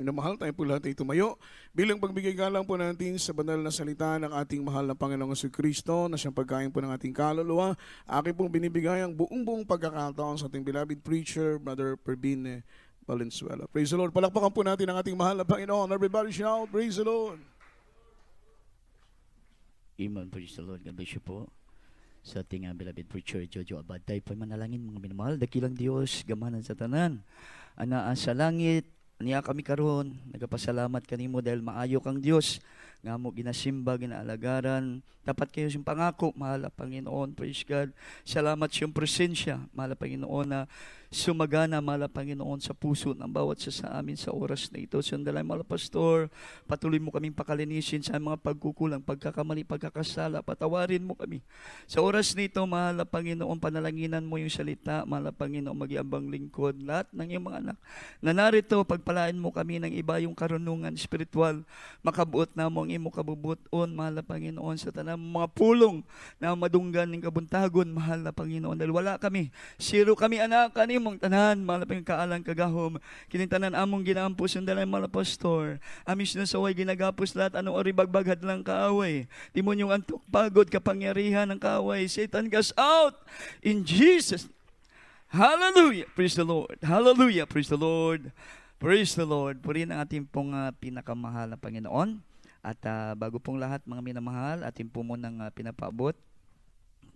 Minamahal tayo po lahat ay tumayo bilang pagbigay galang po natin sa banal na salita ng ating mahal na Panginoong Kristo na siyang pagkain po ng ating kaluluwa. Aking pong binibigay ang buong pagkakataon sa ating beloved preacher, Brother Perbin Valenzuela. Praise the Lord. Palakpakan po natin ang ating mahal na Panginoon. Everybody shout, praise the Lord. Amen. Praise the Lord. God bless you po. Sa ating beloved preacher, Jojo Abad. Tayo po manalangin mga minamahal. Dakilang Diyos, gamanan sa tanan. Anaa sa langit, niya kami karon, nagapasalamat kanimo dahil maayo kang Dios nga mo ginasimba, ginaalagaran. Tapat kayo siyang pangako, mahal na Panginoon. Praise God. Salamat siyang presensya, mahal na Panginoon, na sumagana, mahal na Panginoon, sa puso ng bawat sa amin sa oras na ito. Sandalay, mahal na Pastor, patuloy mo kaming pakalinisin sa mga pagkukulang, pagkakamali, pagkakasala. Patawarin mo kami. Sa oras nito, mahal na Panginoon, panalanginan mo yung salita, mahal na Panginoon, magiambang lingkod, lahat ng iyong mga anak na narito, pagpalain mo kami ng iba yung karunungan spiritual, makabuot na mo ang imo kabubuton, mahal na Panginoon, sa tanang mga pulong na madunggan ng kabuntagon, mahal na Panginoon, dahil wala kami, zero kami anak, kanimong tanan, mahal na Panginoon, kaalang kagahom, kinintanan among ginampos, yung dalay, mahal na Pastor, amis na saway, ginagapos lahat, anong oribagbagad lang kaaway, timon yung antok, pagod, kapangyarihan ng kaaway, Satan, gas out, in Jesus. Hallelujah, praise the Lord, hallelujah, praise the Lord. Praise the Lord. Purihin ang ating pong pinakamahal na Panginoon. At bago pong lahat, mga minamahal, ating po munang pinapaabot,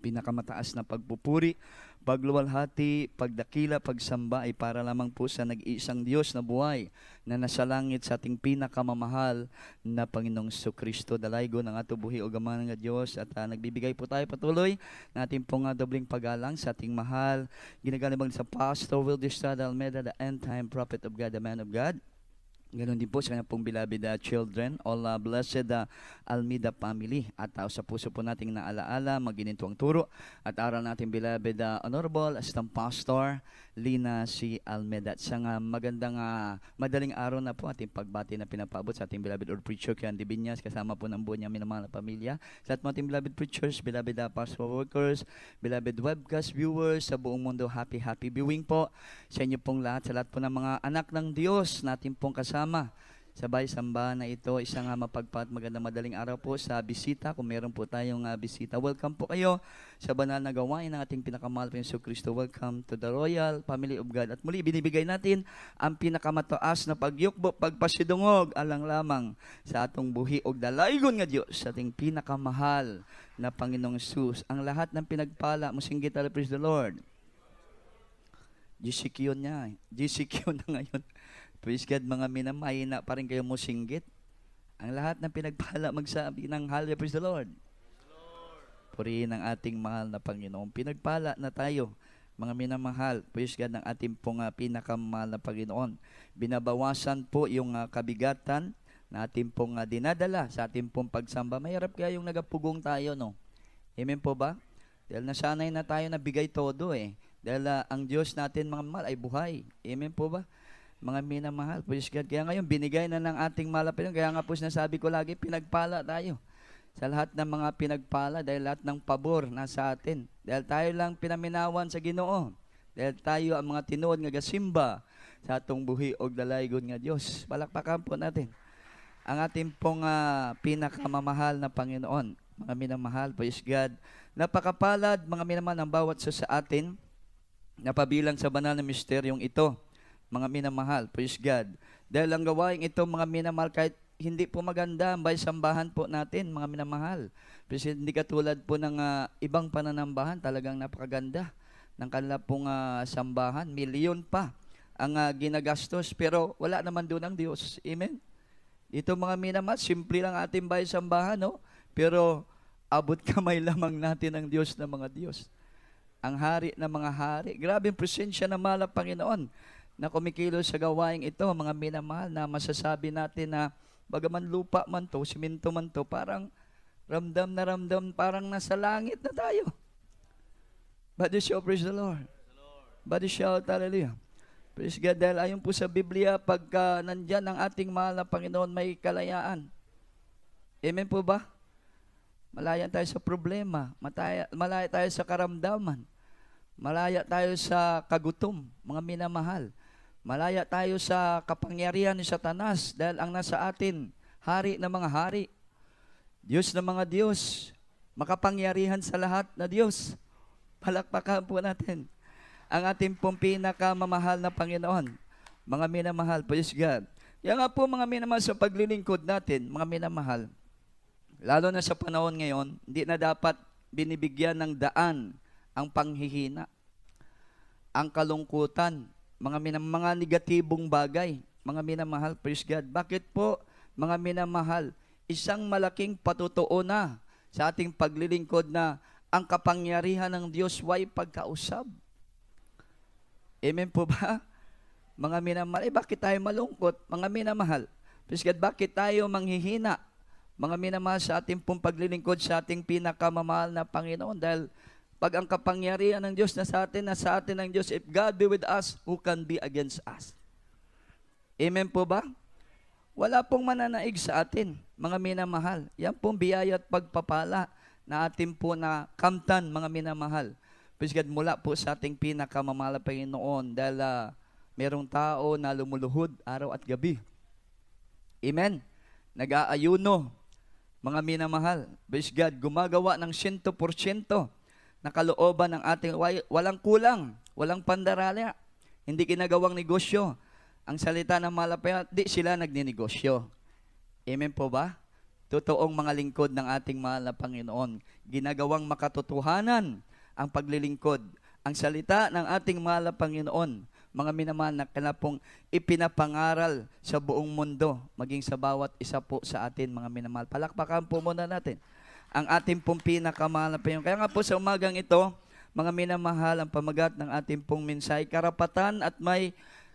pinakamataas na pagpupuri, pagluwalhati, pagdakila, pagsamba ay para lamang po sa nag-iisang Diyos na buhay na nasa langit sa ating pinakamamahal na Panginoong Kristo. Dalaygo ng ato buhi o gaman ng Diyos at nagbibigay po tayo patuloy na ating pong dobling pagalang sa ating mahal. Ginagalibang sa Pastor Wilder Estrada Almeida, the end-time prophet of God, the man of God. Ganon din po sa kanya pong beloved children, all blessed Almeida family. At sa puso po nating naalaala, magininto ang turo. At aral natin beloved Honorable Assistant Pastor Lina C. Almeida. At sa magandang madaling araw na po ating pagbati na pinapabot sa ating beloved Lord Preacher Candy Binyas, kasama po ng buo niya minamahal na pamilya. Sa ating beloved preachers, beloved pastor workers, beloved webcast viewers sa buong mundo, happy viewing po sa inyo pong lahat, sa lahat po ng mga anak ng Diyos natin pong kasama sabay sambahan na ito. Isang mapagpat magandang madaling araw po sa bisita. Kung meron po tayong bisita, welcome po kayo sa banal na gawain ng ating pinakamahal na Hesus Kristo. Welcome to the royal family of God. At muli binibigay natin ang pinakamataas na pagyukbo, pagpasidungog alang lamang sa atong buhi og dalaygon nga Dios, sa ating pinakamahal na Panginoong Hesus. Ang lahat ng pinagpala mo singgit, praise the Lord. GCQ niya. GCQ na ngayon. Praise God, mga minamay, na pa rin kayo mo singgit. Ang lahat ng pinagpala magsabi ng hallelujah, praise the Lord. Purihin ang ating mahal na Panginoon. Pinagpala na tayo, mga minamahal, praise God, ng ating pong pinakamahal na Panginoon. Binabawasan po yung kabigatan na ating pong dinadala sa ating pong pagsamba. Mahirap kaya yung nagapugong tayo, no? Amen po ba? Dahil nasanay na tayo na bigay todo Dahil ang Diyos natin, mga mahal, ay buhay. Amen po ba? Mga minamahal, praise God. Kaya ngayon, binigay na ng ating malapit. Kaya nga po sinasabi ko lagi, pinagpala tayo. Sa lahat ng mga pinagpala, dahil lahat ng pabor nasa atin. Dahil tayo lang pinaminawan sa Ginoo. Dahil tayo ang mga tinuod nga gasimba sa atong buhi og dalaygon nga Dios. Palakpakan po natin ang ating pong pinakamamahal na Panginoon. Mga minamahal, praise God. Napakapalad, mga minamahal, ang bawat sa atin, napabilang sa banal na misteryong ito. Mga minamahal, praise God. Dahil ang gawain ito, mga minamahal, kahit hindi po maganda, may sambahan po natin, mga minamahal. Kasi hindi katulad po ng ibang pananambahan, talagang napakaganda ng kanila pong sambahan. Milyon pa ang ginagastos, pero wala naman doon ang Diyos. Amen? Ito mga minamahal, simple lang ating bahay sambahan, no? Pero abot kamay lamang natin ang Diyos ng mga Diyos. Ang hari ng mga hari. Grabe ang presensya ng mahal na Panginoon na kumikilos sa gawaing ito, mga minamahal, na masasabi natin na bagaman lupa man to, siminto man to, parang ramdam na ramdam, parang nasa langit na tayo. Body shout, praise the Lord. Body shout, hallelujah. Praise God, dahil ayon po sa Biblia, pagka nandyan ang ating mahal na Panginoon, may kalayaan. Amen po ba? Malaya tayo sa problema, malaya tayo sa karamdaman, malaya tayo sa kagutom, mga minamahal. Malaya tayo sa kapangyarihan ni Satanas dahil ang nasa atin, hari ng mga hari, Diyos ng mga Diyos, makapangyarihan sa lahat na Diyos. Palakpakan po natin ang ating pong pinakamamahal na Panginoon. Mga minamahal, praise God. Kaya nga po mga minamahal sa paglilingkod natin, mga minamahal, lalo na sa panahon ngayon, hindi na dapat binibigyan ng daan ang panghihina, ang kalungkutan, mga negatibong bagay, mga minamahal, praise God. Bakit po, mga minamahal, isang malaking patutuo na sa ating paglilingkod na ang kapangyarihan ng Diyos way pagkausap. Amen po ba? Mga minamahal, bakit tayo malungkot? Mga minamahal, praise God, bakit tayo manghihina? Mga minamahal, sa ating pong paglilingkod sa ating pinakamamahal na Panginoon, dahil pag ang kapangyarihan ng Diyos na sa atin ng Diyos, if God be with us, who can be against us? Amen po ba? Wala pong mananaig sa atin, mga minamahal. Yan pong biyaya at pagpapala na atin po na kamtan, mga minamahal. Praise God, mula po sa ating pinakamamahal na Panginoon, dahil merong tao na lumuluhod araw at gabi. Amen? Nag-aayuno, mga minamahal. Praise God, gumagawa ng 100% na kalooban ng ating, walang kulang, walang pandarala, hindi ginagawang negosyo. Ang salita ng malapayat, di sila nagninegosyo. Amen po ba? Totoong mga lingkod ng ating mahal na Panginoon. Ginagawang makatotohanan ang paglilingkod. Ang salita ng ating mahal na Panginoon, mga minamahal, na kanapong ipinapangaral sa buong mundo, maging sa bawat isa po sa atin, mga minamahal. Palakpakan po muna natin ang ating pong pinakamahal na Panginoon. Kaya nga po sa umagang ito, mga minamahal, ang pamagat ng ating pong mensahe, karapatan at may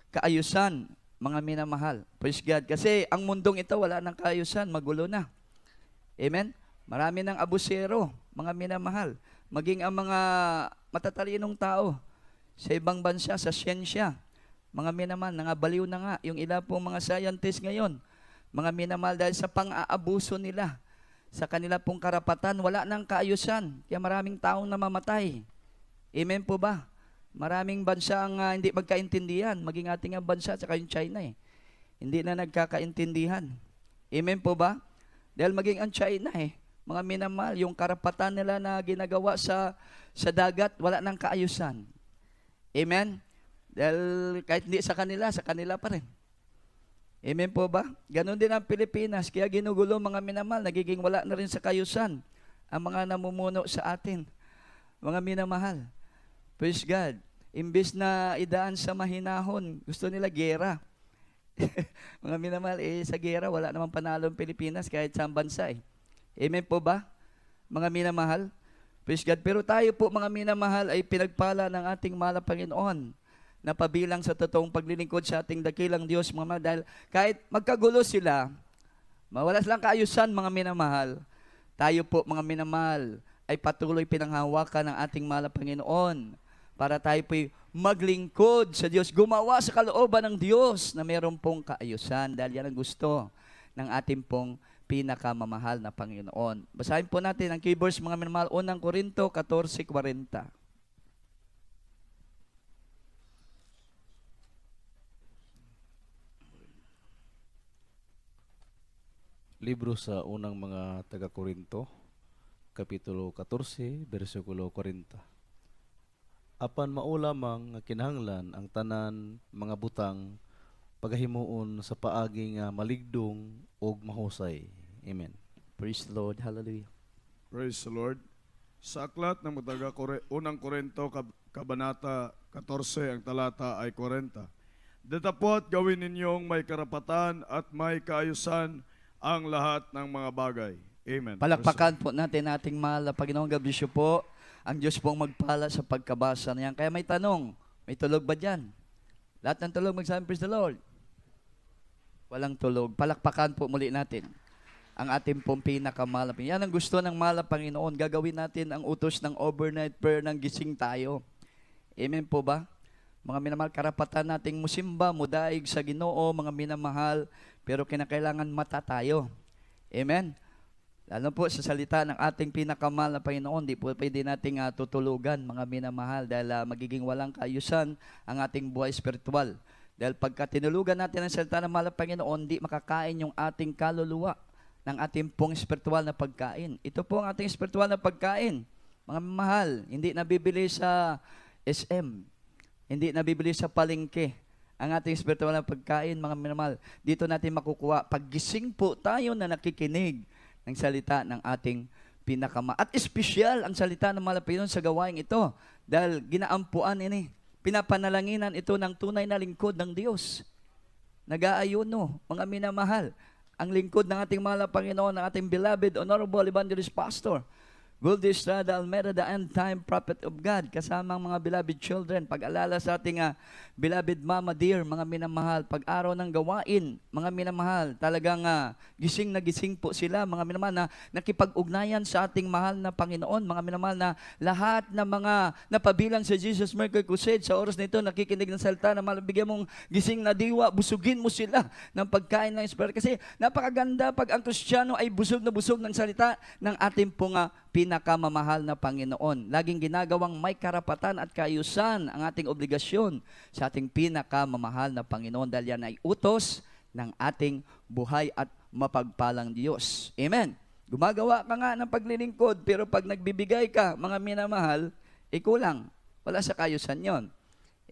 kaayusan, mga minamahal. Praise God. Kasi ang mundong ito wala ng kaayusan, magulo na. Amen? Marami ng abusero, mga minamahal. Maging ang mga matatalinong tao sa ibang bansa, sa siyensya, mga minamahal, nangabaliw na nga yung ilan pong mga scientists ngayon, mga minamahal, dahil sa pang-aabuso nila sa kanila pong karapatan, wala nang kaayusan. Kaya maraming taong namamatay. Amen po ba? Maraming bansa ang hindi magkaintindihan, maging ating ang bansa at yung China hindi na nagkakaintindihan. Amen po ba? Dahil maging ang China mga minamahal, yung karapatan nila na ginagawa sa dagat, wala nang kaayusan. Amen? Dahil kahit hindi sa kanila pa rin. Amen po ba? Ganon din ang Pilipinas, kaya ginugulo, mga minamahal, nagiging wala na rin sa kaayusan ang mga namumuno sa atin. Mga minamahal, praise God, imbis na idaan sa mahinahon, gusto nila gera. Mga minamahal, sa gera, wala namang panalo ang Pilipinas kahit sa bansa Amen po ba? Mga minamahal, praise God. Pero tayo po, mga minamahal, ay pinagpala ng ating mahal na Panginoon na pabilang sa totoong paglilingkod sa ating dakilang Diyos, mga minamahal, dahil kahit magkagulo sila, mawala silang kaayusan, mga minamahal, tayo po, mga minamahal, ay patuloy pinanghawakan ng ating mahal na Panginoon para tayo po'y maglingkod sa Diyos, gumawa sa kalooban ng Diyos na mayroon pong kaayusan, dahil yan ang gusto ng ating pong pinakamamahal na Panginoon. Basahin po natin ang key verse, mga minamahal, 1 Korinto 14:40. Libro sa unang mga taga-Korinto, Kapitulo 14, versikulo 40. Apan maulamang nga kinahanglan ang tanan mga butang pagahimuon sa paaging maligdong ug mahusay. Amen. Praise the Lord. Hallelujah. Praise the Lord. Sa aklat ng unang Korinto, Kabanata 14, ang talata ay 40. Datapot gawin ninyong may karapatan at may kaayusan ang lahat ng mga bagay. Amen. Palakpakan po natin ating mahal na Panginoon. God bless you po. Ang Diyos pong magpala sa pagkabasa niyan. Kaya may tanong, may tulog ba dyan? Lahat ng tulog magsabi, praise the Lord. Walang tulog. Palakpakan po muli natin ang ating pong pinakamahal. Yan ang gusto ng mahal na Panginoon. Gagawin natin ang utos ng overnight prayer ng gising tayo. Amen po ba? Mga minamahal, karapatan nating musimba, mudaig sa Ginoo, mga minamahal, pero kinakailangan mata tayo. Amen? Lalo po sa salita ng ating pinakamahal na Panginoon, di po pwede nating tutulugan, mga minamahal, dahil magiging walang kaayusan ang ating buhay spiritual. Dahil pagka tinulugan natin ang salita ng mahal na Panginoon, di makakain yung ating kaluluwa ng ating pong espiritual na pagkain. Ito po ang ating espiritual na pagkain. Mga mahal, hindi nabibili sa SM, hindi nabibili sa palengke. Ang ating espiritual na pagkain, mga minamahal, dito natin makukuha. Paggising po tayo na nakikinig ng salita ng ating at espesyal ang salita ng mahal na Panginoon sa gawain ito. Dahil ginaampuan ini, pinapanalanginan ito ng tunay na lingkod ng Diyos. Nag-aayuno, mga minamahal, ang lingkod ng ating mahal na Panginoon, ng ating beloved, honorable evangelist pastor, Goldie Estrada Almeida, the end-time prophet of God, kasama ang mga beloved children. Pag-alala sa ating beloved mama dear, mga minamahal, pag-araw ng gawain, mga minamahal, talagang gising na gising po sila, mga minamahal, na nakipag-ugnayan sa ating mahal na Panginoon, mga minamahal, na lahat ng mga napabilang sa Jesus Miracle Crusade, sa oras na ito, nakikinig ng salita na bigyan mong gising na diwa, busugin mo sila ng pagkain ng Espiritu. Kasi napakaganda pag ang Kristiyano ay busog na busog ng salita ng ating pong pinakamamahal na Panginoon. Laging ginagawang may karapatan at kaayusan ang ating obligasyon sa ating pinakamamahal na Panginoon dahil yan ay utos ng ating buhay at mapagpalang Diyos. Amen. Gumagawa ka nga ng paglilingkod, pero pag nagbibigay ka, mga minamahal, kulang. Wala sa kaayusan yon.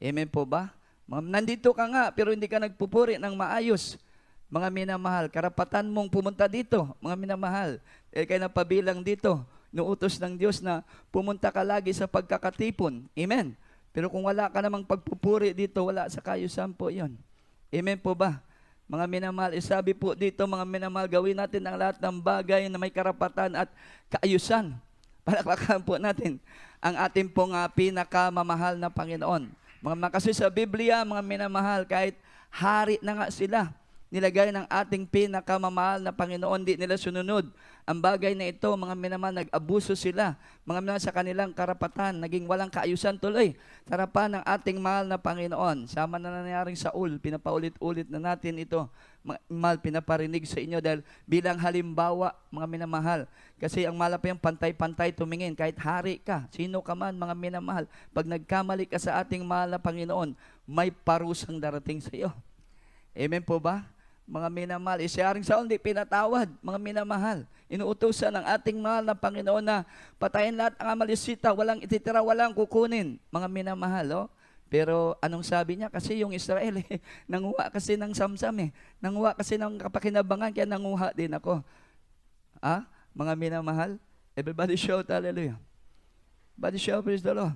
Amen po ba? Nandito ka nga, pero hindi ka nagpupuri ng maayos. Mga minamahal, karapatan mong pumunta dito, mga minamahal. Kaya napabilang dito, nuutos ng Diyos na pumunta ka lagi sa pagkakatipon. Amen. Pero kung wala ka namang pagpupuri dito, wala sa kaayusan po yon. Amen po ba? Mga minamahal, isabi po dito, mga minamahal, gawin natin ang lahat ng bagay na may karapatan at kaayusan. Palakpakan po natin ang ating pong pinakamamahal na Panginoon. Kasi sa Biblia, mga minamahal, kahit hari na nga sila, nilagay ng ating pinakamamahal na Panginoon, di nila sununod ang bagay na ito, mga minamahal, nag-abuso sila, mga minamahal, sa kanilang karapatan, naging walang kaayusan tuloy, harapan ng ating mahal na Panginoon. Sama na nangyaring Saul, pinapaulit-ulit na natin ito, mahal, pinaparinig sa inyo dahil bilang halimbawa, mga minamahal, kasi ang mahal pa yung pantay-pantay tumingin, kahit hari ka, sino ka man, mga minamahal, pag nagkamali ka sa ating mahal na Panginoon, may parusang darating sa iyo. Amen po ba? Mga minamahal, siyaring Saul, hindi pinatawad, mga minamahal. Inuutosan ng ating mahal na Panginoon na patayin lahat ang Amalisita, walang ititira, walang kukunin, mga minamahal. Pero anong sabi niya? Kasi yung Israel, nanguha kasi ng samsam nanguha kasi ng kapakinabangan, kaya nanguha din ako. Mga minamahal, everybody shout hallelujah. Everybody shout praise the Lord.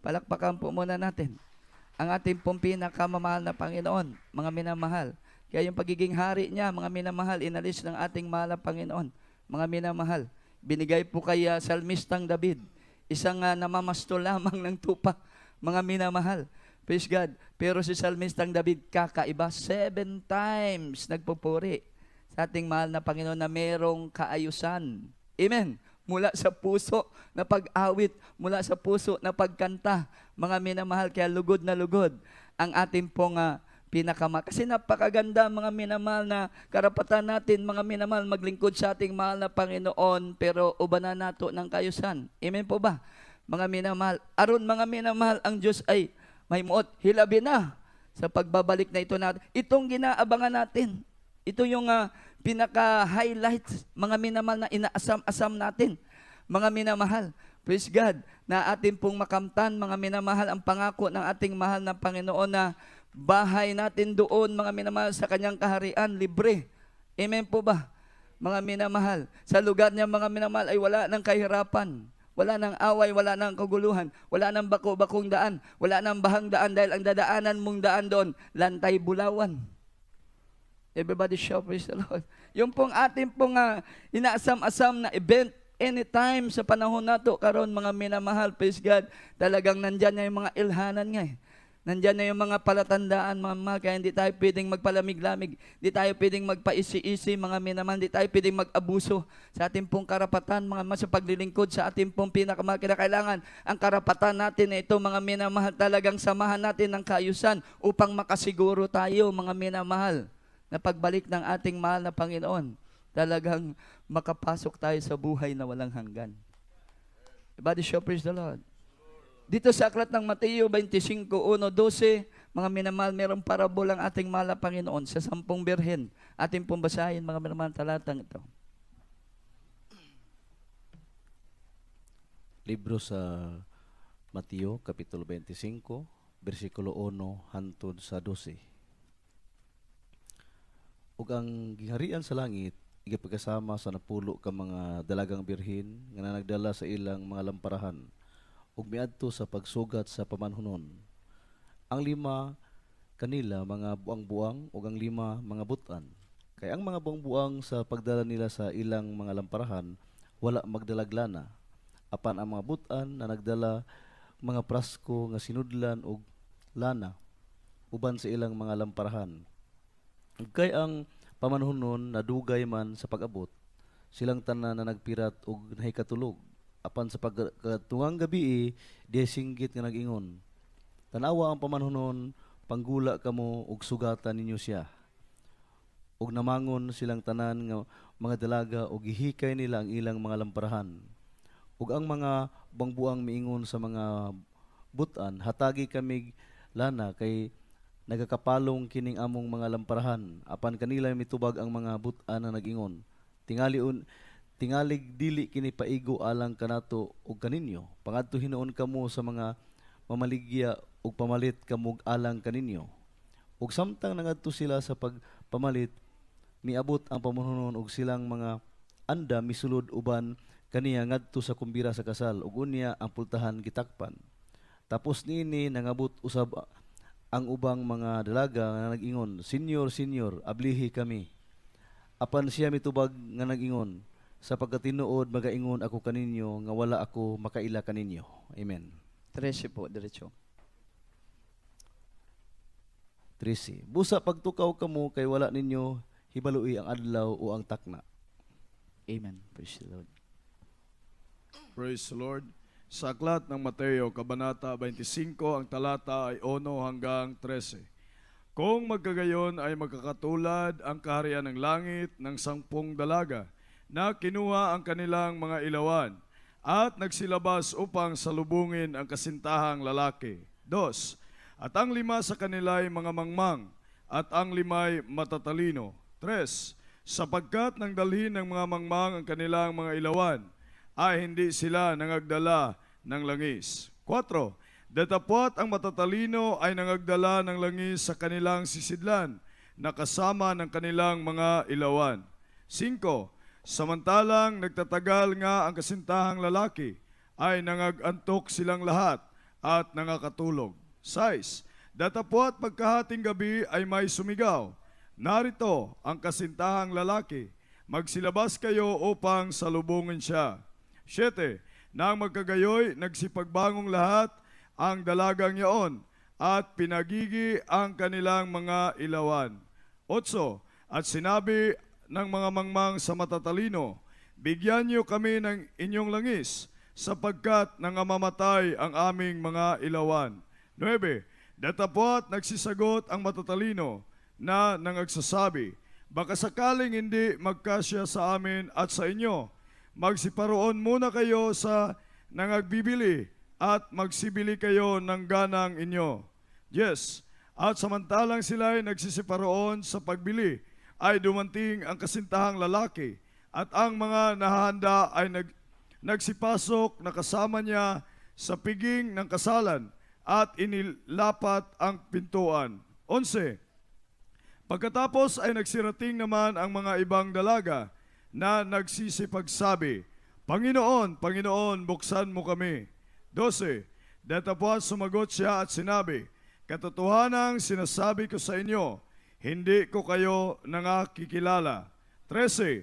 Palakpakan po muna natin ang ating pong pinakamamahal na Panginoon, mga minamahal. Kaya yung pagiging hari niya, mga minamahal, inalis ng ating mahal na Panginoon. Mga minamahal, binigay po kay Salmistang David, isang namamasto lamang ng tupa, mga minamahal. Praise God. Pero si Salmistang David, kakaiba, 7 times nagpupuri sa ating mahal na Panginoon na merong kaayusan. Amen. Mula sa puso na pag-awit, mula sa puso na pagkanta, mga minamahal, kaya lugod na lugod ang ating pong kasi napakaganda, mga minamahal, na karapatan natin, mga minamahal, maglingkod sa ating mahal na Panginoon, pero ubanan nato ng kayusan. Amen po ba? Mga minamahal, aron mga minamahal, ang Diyos ay may muot, hilabi na sa pagbabalik na ito natin. Itong ginaabangan natin, ito yung pinaka-highlights, mga minamahal, na inaasam-asam natin, mga minamahal. Praise God, na atin pong makamtan, mga minamahal, ang pangako ng ating mahal na Panginoon na bahay natin doon, mga minamahal, sa kanyang kaharian, libre. Amen po ba? Mga minamahal, sa lugar niya, mga minamahal, ay wala ng kahirapan, wala ng away, wala ng kaguluhan, wala ng bako-bakong daan, wala ng bahang daan, dahil ang dadaanan mong daan doon, lantay bulawan. Everybody shout praise the Lord. Yung pong ating pong inaasam-asam na event, anytime sa panahon nato karon, mga minamahal, praise God, talagang nandyan na yung mga ilhanan nga Nandyan na yung mga palatandaan, mga mahal, kaya hindi tayo pwedeng magpalamig-lamig, hindi tayo pwedeng magpaisi-isi, mga minamahal, hindi tayo pwedeng mag-abuso sa ating pong karapatan, mga mahal, sa paglilingkod sa ating pong pinakamahal. Kailangan ang karapatan natin na ito, mga minamahal, talagang samahan natin ng kaayusan upang makasiguro tayo, mga minamahal, na pagbalik ng ating mahal na Panginoon, talagang makapasok tayo sa buhay na walang hanggan. Everybody show praise the Lord. Dito sa aklat ng Mateo 25:1-12, Mga minamahal, merong parabol ang ating mahal na Panginoon sa 10 birhen. Ating pong basahin, mga minamahal, talatang ito. Libro sa Mateo, Kapitulo 25, versikulo 1 hantod sa 12. Ug ang gingharian sa langit, igapagkasama sa napulo ka mga dalagang birhin nga nagdala sa ilang mga lamparahan, ug miadto sa pagsugat sa pamanhunon. Ang 5 kanila mga buang-buang, ug ang 5 mga butan. Kay ang mga buang-buang sa pagdala nila sa ilang mga lamparahan, wala magdalaglana. Apan ang mga butan na nagdala mga prasko nga sinudlan og lana uban sa ilang mga lamparahan. Ug kay ang pamanhunon nadugay man sa pag-abot, silang tanan na nagpirat og nahikatulog. Apan sa pagkatungang gabi, diay singgit nga nag-ingon, tanawa ang pamanhunon, panggula kamo og sugatan ninyo siya. Ug namangon silang tanan nga mga dalaga og gihikay nila ang ilang mga lamparahan. Ug ang mga buang-buang miingon sa mga butan, hatagi kami lana kay nagakapalong kining among mga lamparahan. Apan kanila mitubag ang mga butan na nag-ingon, tingalig dili kini paigo alang kanato ug kaninyo. Pangadto hinuon kamo sa mga mamaligya ug pamalit kamog alang kaninyo. Ug samtang nangadto sila sa pagpamalit, miabot ang pamanhunon og silang mga anda misulod uban kaniya ngadto sa kumbira sa kasal, ug unya ang pultahan gitakpan. Tapos niini nangabot usab ang ubang mga dalaga nga nag-ingon, Senyor, Senyor, ablihi kami. Apan siya mitubag nga nag-ingon, sa pagkatinuod magaingon ako kaninyo nga wala ako makaila kaninyo. Amen. 13 po, diretso. 13. Busa pagtukaw kamo kay wala ninyo hibalui ang adlaw o ang takna. Amen. Praise the Lord. Praise the Lord. Sa aklat ng Mateo, Kabanata 25, ang talata ay 1 hanggang 13. Kung magkagayon ay magkakatulad ang kaharian ng langit ng 10 dalaga na kinuha ang kanilang mga ilawan at nagsilabas upang salubungin ang kasintahang lalaki. 2. At ang 5 sa kanila ay mga mangmang at ang 5 matatalino. 3. Sapagkat nang dalhin ng mga mangmang ang kanilang mga ilawan, ay hindi sila nangagdala ng langis. 4. Datapwat ang matatalino ay nangagdala ng langis sa kanilang sisidlan na kasama ng kanilang mga ilawan. 5. Samantalang nagtatagal nga ang kasintahang lalaki, ay nangagantok silang lahat at nangakatulog. 6. Datapwat pagkahating gabi ay may sumigaw, narito ang kasintahang lalaki, magsilabas kayo upang salubungin siya. 7. Nang magkagayoy, nagsipagbangong lahat ang dalagang yaon at pinagigi ang kanilang mga ilawan. 8. At sinabi ng mga mangmang sa matatalino, bigyan niyo kami ng inyong langis sapagkat nangamamatay ang aming mga ilawan. 9. Datapwat nagsisagot ang matatalino na nangagsasabi, baka sakaling hindi magkasya sa amin at sa inyo, magsiparoon muna kayo sa nangagbibili at magsibili kayo ng ganang inyo. Yes, at samantalang sila ay nagsisiparoon sa pagbili, ay dumanting ang kasintahang lalaki at ang mga nahahanda ay nagsipasok na kasama niya sa piging ng kasalan at inilapat ang pintuan. 11. Pagkatapos ay nagsirating naman ang mga ibang dalaga na nagsisipagsabi, Panginoon, Panginoon, buksan mo kami. 12. Datapwat sumagot siya at sinabi, katotohanang sinasabi ko sa inyo, hindi ko kayo nangakikilala. 13.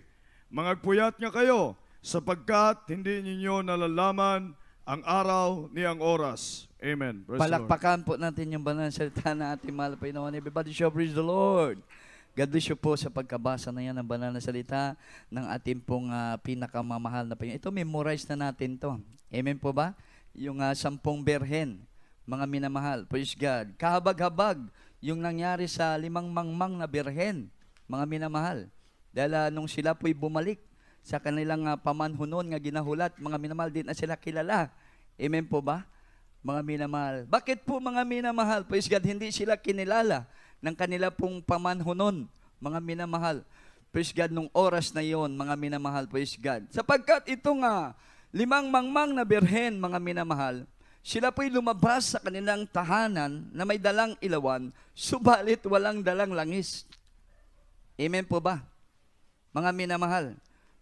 Mangagpuyat nga kayo, sapagkat hindi ninyo nalalaman ang araw ni ang oras. Amen. Praise the Lord. Palakpakan po natin yung banal na salita na ating mahal na Panginoon. Everybody show praise the Lord. God bless you po sa pagkabasa na yan ng banal na salita ng ating pong pinakamamahal na Panginoon. Ito, memorize na natin to. Amen po ba? Yung 10 berhen, mga minamahal. Praise God. Kahabag-habag yung nangyari sa 5 mangmang na berhen, mga minamahal. Dahil nung sila po'y bumalik sa kanilang pamanhunon nga ginahulat, mga minamahal, din na sila kilala. Amen po ba? Mga minamahal. Bakit po mga minamahal? Praise God, hindi sila kinilala ng kanila pong pamanhunon, mga minamahal. Praise God, nung oras na yon, mga minamahal, praise God. Sapagkat itong 5 mangmang na birhen, mga minamahal, sila po'y lumabas sa kanilang tahanan na may dalang ilawan, subalit walang dalang langis. Amen po ba? Mga minamahal,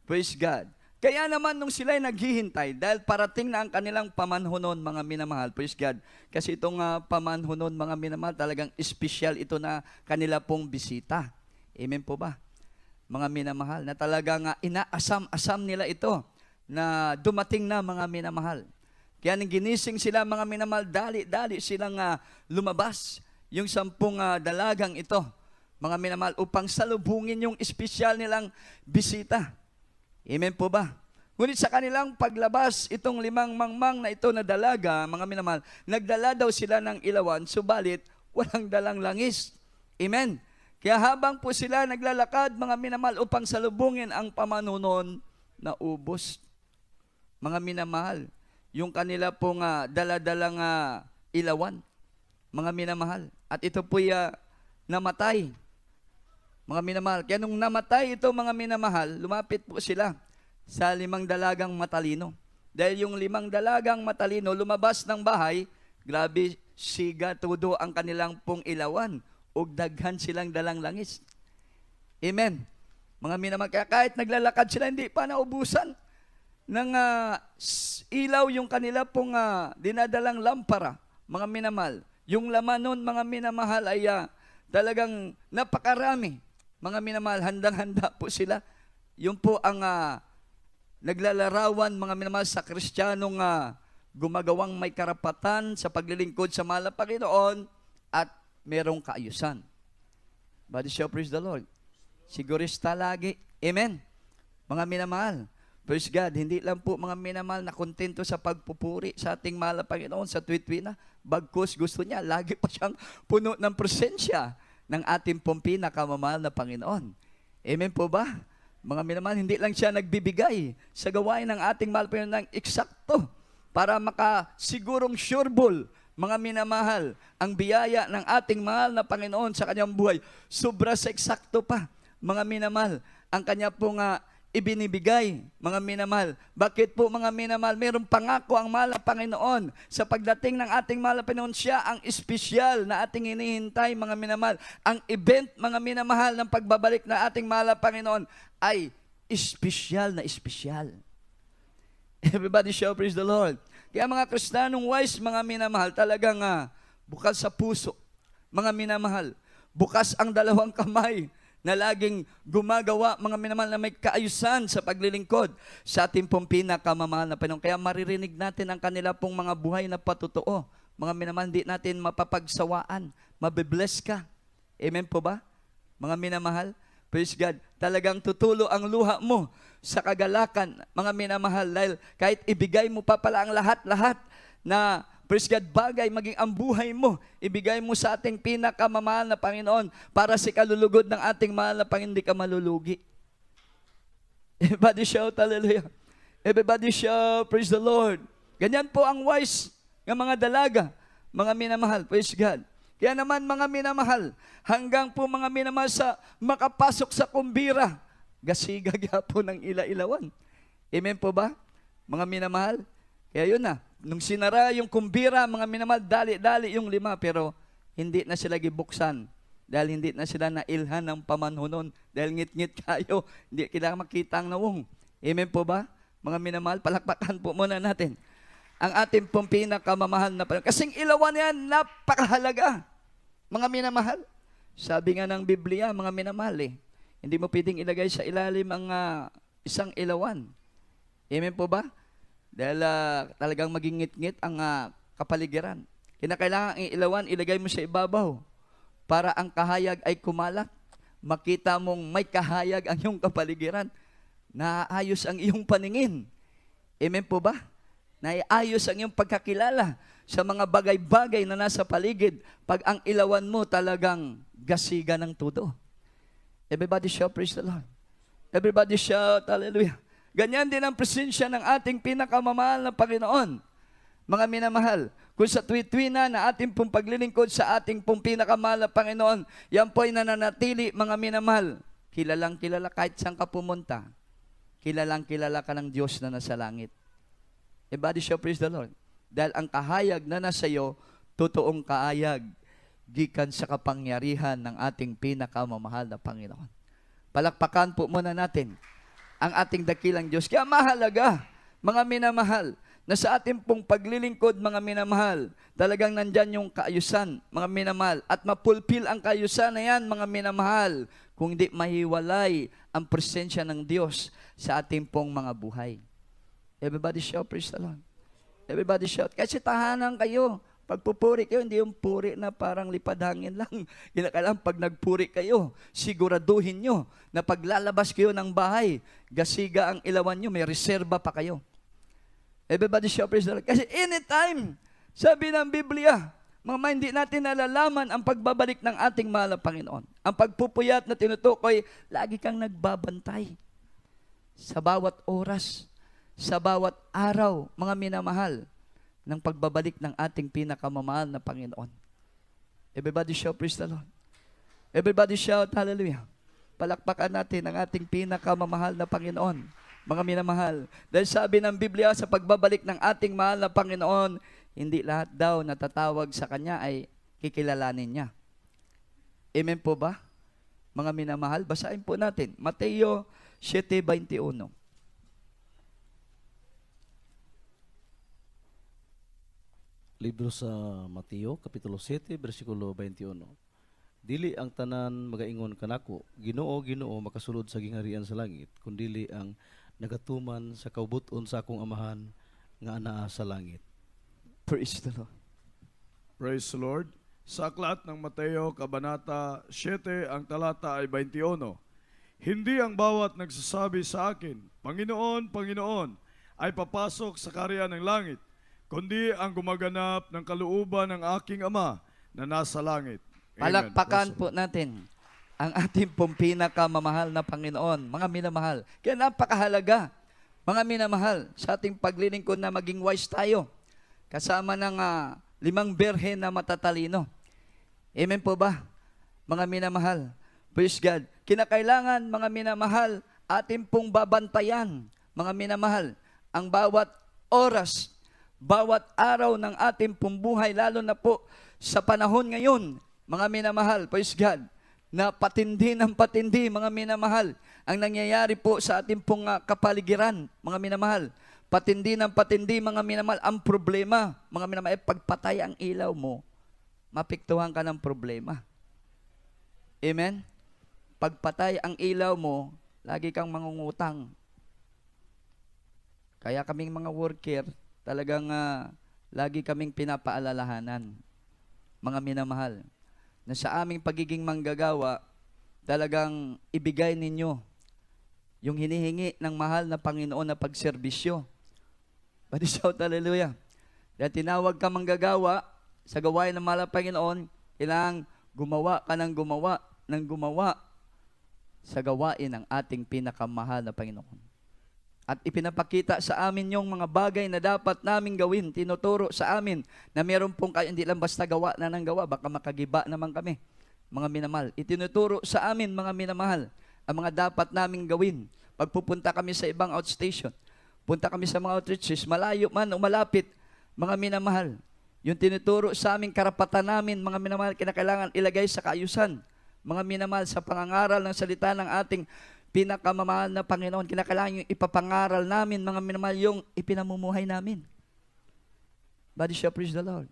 praise God. Kaya naman nung sila'y naghihintay, dahil parating na ang kanilang pamanhunon, mga minamahal, praise God. Kasi itong pamanhunon, mga minamahal, talagang espesyal ito na kanila pong bisita. Amen po ba? Mga minamahal, na talagang inaasam-asam nila ito na dumating na, mga minamahal. Kaya nang ginising sila, mga minamahal, dali-dali silang lumabas, yung 10 dalagang ito, mga minamahal, upang salubungin yung espesyal nilang bisita. Amen po ba? Ngunit sa kanilang paglabas, itong 5 mangmang na ito na dalaga, mga minamahal, nagdala daw sila ng ilawan, subalit walang dalang langis. Amen. Kaya habang po sila naglalakad, mga minamahal, upang salubungin ang pamanunon, na ubos. Mga minamahal, yung kanila pong daladalang ilawan, mga minamahal. At ito po'y namatay. Mga minamahal. Kaya nung namatay ito, mga minamahal, lumapit po sila sa 5 dalagang matalino. Dahil yung 5 dalagang matalino lumabas ng bahay, grabe, siga, tudo ang kanilang pong ilawan. Ug daghan silang dalang langis. Amen. Mga minamahal, kaya kahit naglalakad sila, hindi pa naubusan ng ilaw yung kanila pong dinadalang lampara. Mga minamahal, yung laman nun, mga minamahal, ay talagang napakarami. Mga minamahal, handang-handa po sila. Yun po ang naglalarawan, mga minamahal, sa Kristiyanong gumagawang may karapatan sa paglilingkod sa mahal na Panginoon at merong kaayusan. Body show, praise the Lord. Sigurista lagi. Amen. Mga minamahal, praise God, hindi lang po, mga minamahal, na kontento sa pagpupuri sa ating mahal na Panginoon sa tuwid-tuwid na, bagkus gusto niya, lagi pa siyang puno ng presensya ng ating pong pinakamamahal na Panginoon. Amen po ba? Mga minamahal, hindi lang siya nagbibigay sa gawain ng ating mahal na Panginoon ng eksakto para makasigurong sureball, mga minamahal, ang biyaya ng ating mahal na Panginoon sa kanyang buhay. Sobra sa eksakto pa, mga minamahal, ang kanya pong ibinibigay, mga minamahal. Bakit po, mga minamahal? Mayroong pangako ang mahal na Panginoon. Sa pagdating ng ating mahal na Panginoon, siya ang espesyal na ating hinihintay, mga minamahal. Ang event, mga minamahal, ng pagbabalik na ating mahal na Panginoon ay espesyal na espesyal. Everybody shout, praise the Lord. Kaya mga Kristiyanong wise, mga minamahal, talagang bukas sa puso, mga minamahal. Bukas ang 2 kamay na laging gumagawa, mga minamahal, na may kaayusan sa paglilingkod sa ating pong pinakamamahal na Panginoon. Kaya maririnig natin ang kanila pong mga buhay na patotoo. Mga minamahal, hindi natin mapapagsawaan. Mabibless ka. Amen po ba? Mga minamahal, praise God, talagang tutulo ang luha mo sa kagalakan, mga minamahal, dahil kahit ibigay mo pa pala ang lahat-lahat na, praise God, bagay, maging ang buhay mo, ibigay mo sa ating pinakamamahal na Panginoon para sa kalulugod ng ating mahal na Panginoon, hindi ka malulugi. Everybody shout, hallelujah. Everybody shout, praise the Lord. Ganyan po ang wise ng mga dalaga, mga minamahal, praise God. Kaya naman, mga minamahal, hanggang po, mga minamahal, sa makapasok sa kumbira, gasigagya po ng ila-ilawan. Amen po ba? Mga minamahal? Kaya yun na, nung sinara yung kumbira, mga minamahal, dali-dali yung 5, pero hindi na sila gibuksan dahil hindi na sila nailhan ng pamanhunon dahil ngit-ngit kayo, hindi kailangan makita ang nawong. Amen po ba? Mga minamahal, palakpakan po muna natin ang ating pong pinakamamahal na Panginoon. Kasing ilawan yan, napakahalaga. Mga minamahal, sabi nga ng Biblia, mga minamahal, hindi mo pwedeng ilagay sa ilalim ang isang ilawan. Amen po ba? Dahil talagang maging ngit-ngit ang kapaligiran. Kinakailangan ang ilawan, ilagay mo sa ibabaw para ang kahayag ay kumalat. Makita mong may kahayag ang iyong kapaligiran. Naayos ang iyong paningin. Amen po ba? Naayos ang iyong pagkakilala sa mga bagay-bagay na nasa paligid pag ang ilawan mo talagang gasiga ng todo. Everybody shout, praise the Lord. Everybody shout, hallelujah. Ganyan din ang presensya ng ating pinakamamahal na Panginoon. Mga minamahal, kung sa tuwi-tuwi na ating pong paglilingkod sa ating pong pinakamahal na Panginoon, yan po ay nananatili, mga minamahal. Kilalang kilala kahit saan ka pumunta. Kilalang kilala ka ng Diyos na nasa langit. Everybody show praise the Lord. Dahil ang kahayag na nasa iyo, totoong kahayag, gikan sa kapangyarihan ng ating pinakamamahal na Panginoon. Palakpakan po muna natin ang ating dakilang Diyos. Kaya mahalaga, mga minamahal, na sa ating pong paglilingkod, mga minamahal, talagang nandyan yung kaayusan, mga minamahal, at mapulpil ang kaayusan na yan, mga minamahal, kung di mahiwalay ang presensya ng Diyos sa ating pong mga buhay. Everybody shout, praise the Lord. Everybody shout. Kasi tahanan kayo. Pagpupuri kayo, hindi yung puri na parang lipadhangin lang. Kinakailangan pag nagpuri kayo, siguraduhin nyo na paglalabas kayo ng bahay, gasiga ang ilawan nyo, may reserba pa kayo. Everybody shout, praise the Lord. Kasi anytime, sabi ng Biblia, mga hindi natin nalalaman ang pagbabalik ng ating mahal na Panginoon. Ang pagpupuyat na tinutukoy, lagi kang nagbabantay. Sa bawat oras, sa bawat araw, mga minamahal, ng pagbabalik ng ating pinakamamahal na Panginoon. Everybody shout, praise the Lord. Everybody shout, hallelujah. Palakpakan natin ang ating pinakamamahal na Panginoon. Mga minamahal, dahil sabi ng Biblia sa pagbabalik ng ating mahal na Panginoon, hindi lahat daw natatawag sa Kanya ay kikilalanin niya. Amen po ba? Mga minamahal, basahin po natin. Mateo 7:21. Libro sa Mateo, Kapitulo 7, versikulo 21. Dili ang tanan magaingon kanako, Ginoo, Ginoo, makasulod sa gingharian sa langit, kundili ang nagatuman sa kaubuton sa akong amahan nga anaa sa langit. Praise the Lord. Praise the Lord. Sa aklat ng Mateo, Kabanata 7, ang talata ay 21. Hindi ang bawat nagsasabi sa akin, Panginoon, Panginoon, ay papasok sa kaharian ng langit, kundi ang gumaganap ng kalooban ng aking Ama na nasa langit. Amen. Palakpakan po natin ang ating pong pinakamamahal na Panginoon, mga minamahal. Kaya napakahalaga, mga minamahal, sa ating paglilingkod na maging wise tayo, kasama ng 5 berhen na matatalino. Amen po ba, mga minamahal? Praise God. Kinakailangan, mga minamahal, ating pong babantayan, mga minamahal, ang bawat oras, bawat araw ng ating pong buhay, lalo na po sa panahon ngayon, mga minamahal, praise God, na patindi ng patindi, mga minamahal, ang nangyayari po sa ating pong kapaligiran, mga minamahal. Patindi ng patindi, mga minamahal, ang problema, mga minamahal, pagpatay ang ilaw mo, mapiktuhan ka ng problema. Amen? Pagpatay ang ilaw mo, lagi kang mangungutang. Kaya kaming mga worker, talagang lagi kaming pinapaalalahanan, mga minamahal, na sa aming pagiging manggagawa, talagang ibigay ninyo yung hinihingi ng mahal na Panginoon na pagserbisyo. Pati shout hallelujah. Dahil tinawag ka manggagawa sa gawain ng mahal na Panginoon, kailangang gumawa ka ng gumawa sa gawain ng ating pinakamahal na Panginoon. At ipinapakita sa amin yung mga bagay na dapat namin gawin. Tinuturo sa amin na meron pong kayo, hindi lang basta gawa na ng gawa, baka makagiba naman kami, mga minamahal. Itinuturo sa amin, mga minamahal, ang mga dapat namin gawin. Pagpupunta kami sa ibang outstation, punta kami sa mga outreaches, malayo man o malapit, mga minamahal. Yung tinuturo sa amin, karapatan namin, mga minamahal, kinakailangan ilagay sa kaayusan. Mga minamahal, sa pangangaral ng salita ng ating pinakamamahal na Panginoon, kinakailangan yung ipapangaral namin, mga minamahal, yung ipinamumuhay namin. Everybody shout, praise the Lord.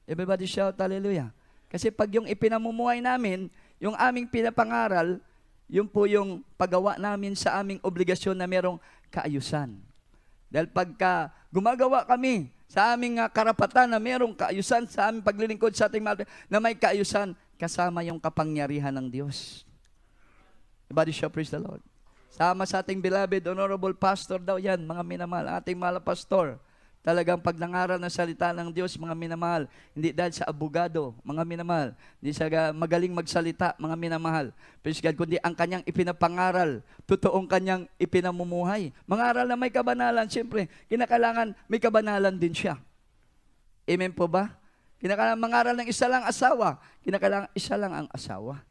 Everybody shout, hallelujah. Kasi pag yung ipinamumuhay namin, yung aming pinapangaral, yun po yung paggawa namin sa aming obligasyon na merong kaayusan. Dahil pagka gumagawa kami sa aming karapatan na merong kaayusan, sa aming paglilingkod sa ating mahal na may kaayusan, kasama yung kapangyarihan ng Diyos. Everybody shout, praise the Lord. Sama sa ating beloved, honorable pastor daw yan, mga minamahal, ating mahal na pastor. Talagang pag nangaral ng salita ng Diyos, mga minamahal, hindi dahil sa abogado, mga minamahal, hindi sa magaling magsalita, mga minamahal, praise God, kundi ang kanyang ipinapangaral, totoong kanyang ipinamumuhay. Mangaral na may kabanalan, siyempre, kinakailangan may kabanalan din siya. Amen po ba? Kinakailangan mangaral ng isa lang asawa. Kinakailangan isa lang ang asawa.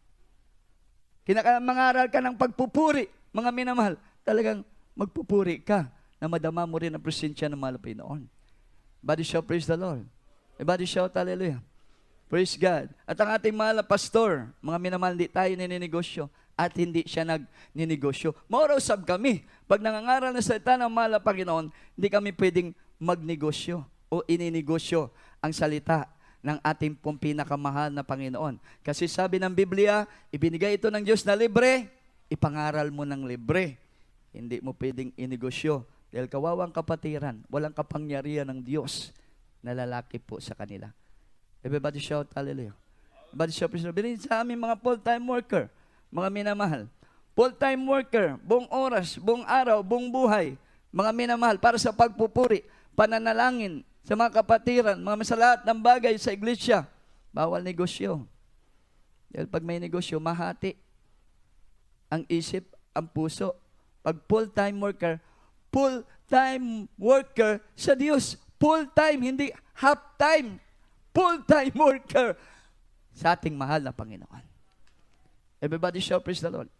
Kinakailangan mangaral ka ng pagpupuri, mga minamahal. Talagang magpupuri ka na madama mo rin ang presensya ng mahal na Panginoon. Body shout, praise the Lord. Body shout, hallelujah. Praise God. At ang ating mahal na pastor, mga minamahal, hindi tayo nininegosyo at hindi siya nagninegosyo. Maurausab kami. Pag nangangaral na salita ng mahal na Panginoon, hindi kami pwedeng magnegosyo o ininegosyo ang salita ng ating pong pinakamahal na Panginoon. Kasi sabi ng Biblia, ibinigay ito ng Diyos na libre, ipangaral mo ng libre. Hindi mo pwedeng inegosyo. Dahil kawawang kapatiran, walang kapangyarihan ng Diyos na lalaki po sa kanila. Everybody shout, hallelujah. Everybody shout, praise the Lord. Bilhin sa aming mga full-time worker, mga minamahal. Full-time worker, buong oras, buong araw, buong buhay, mga minamahal, para sa pagpupuri, pananalangin, sa mga kapatiran, mga sa lahat ng bagay sa iglesia. Bawal negosyo. Dahil pag may negosyo, mahati ang isip, ang puso. Pag full-time worker sa Diyos. Full-time, hindi half-time. Full-time worker sa ating mahal na Panginoon. Everybody shout, praise the Lord.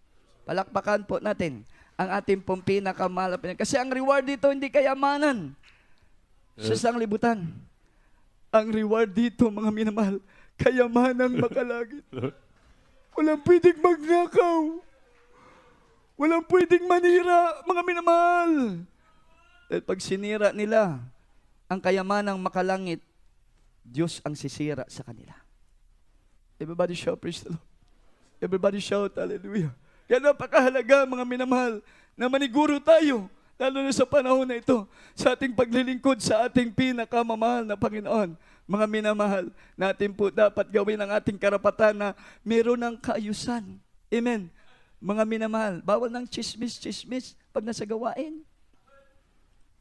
Palakpakan po natin ang ating pong pinakamahal na Panginoon. Kasi ang reward dito hindi kayamanan sa sanglibutan. Ang reward dito, mga minamahal, kayamanang makalagit. Walang pwedeng magnakaw. Walang pwedeng manira, mga minamahal. Dahil pag sinira nila ang kayamanang makalangit, Diyos ang sisira sa kanila. Everybody shout, praise the Lord. Everybody shout, hallelujah. Kaya napakahalaga, mga minamahal, na maniguro tayo, lalo na sa panahon na ito, sa ating paglilingkod sa ating pinakamamahal na Panginoon. Mga minamahal, natin po dapat gawin ang ating karapatan na meron ng kaayusan. Amen. Mga minamahal, bawal ng chismis pag nasa gawain.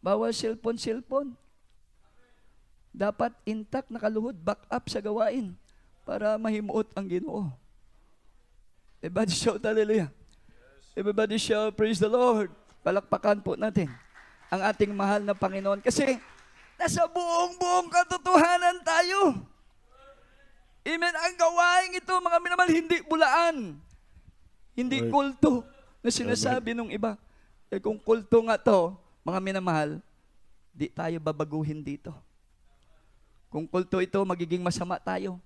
Bawal cellphone. Dapat intact, nakaluhod, back up sa gawain para mahimuot ang Ginoo. Everybody shout, hallelujah. Everybody shout, praise the Lord. Palakpakan po natin ang ating mahal na Panginoon. Kasi nasa buong katotohanan tayo. Amen. Ang gawain ito, mga minamahal, hindi bulaan. Hindi kulto na sinasabi nung iba. Kung kulto nga to, mga minamahal, di tayo babaguhin dito. Kung kulto ito, magiging masama tayo.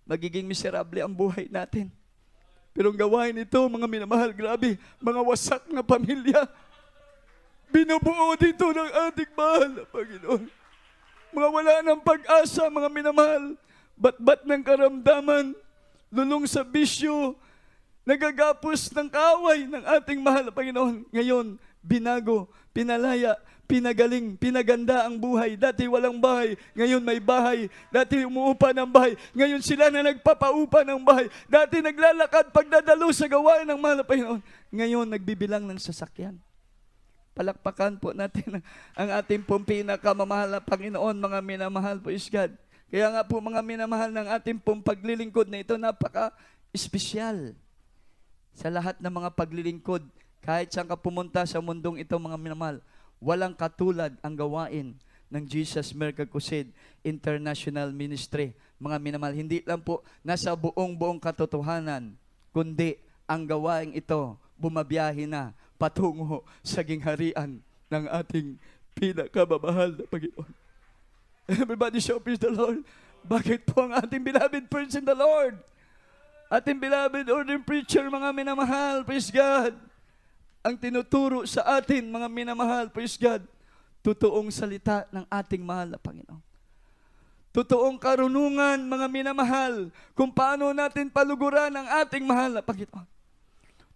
Magiging miserable ang buhay natin. Pero ang gawain ito, mga minamahal, grabe, mga wasak na pamilya. Binubuo dito ng ating mahal na Panginoon. Mga wala ng pag-asa, mga minamahal. Bat-bat ng karamdaman. Lulong sa bisyo. Nagagapos ng kaaway ng ating mahal na Panginoon. Ngayon, binago, pinalaya, pinagaling, pinaganda ang buhay. Dati walang bahay, ngayon may bahay. Dati umuupa ng bahay, ngayon sila na nagpapaupa ng bahay. Dati naglalakad pagdadalo sa gawain ng mahal na Panginoon. Ngayon, nagbibilang ng sasakyan. Palakpakan po natin ang ating pong pinakamamahal na Panginoon, mga minamahal po is God. Kaya nga po mga minamahal ng ating pong paglilingkod na ito, napaka-espesyal sa lahat ng mga paglilingkod. Kahit saan ka pumunta sa mundong ito, mga minamahal, walang katulad ang gawain ng Jesus Miracle Crusade International Ministry. Mga minamahal, hindi lang po nasa buong katotohanan, kundi ang gawain ito, bumabiyahe na patungo sa gingharian ng ating pinakamamahal na Panginoon. Everybody shout, praise the Lord. Bakit po ang ating beloved person in the Lord? Ating beloved ordained preacher, mga minamahal, praise God. Ang tinuturo sa atin, mga minamahal, praise God, totoong salita ng ating mahal na Panginoon. Totoong karunungan, mga minamahal, kung paano natin paluguran ang ating mahal na Panginoon.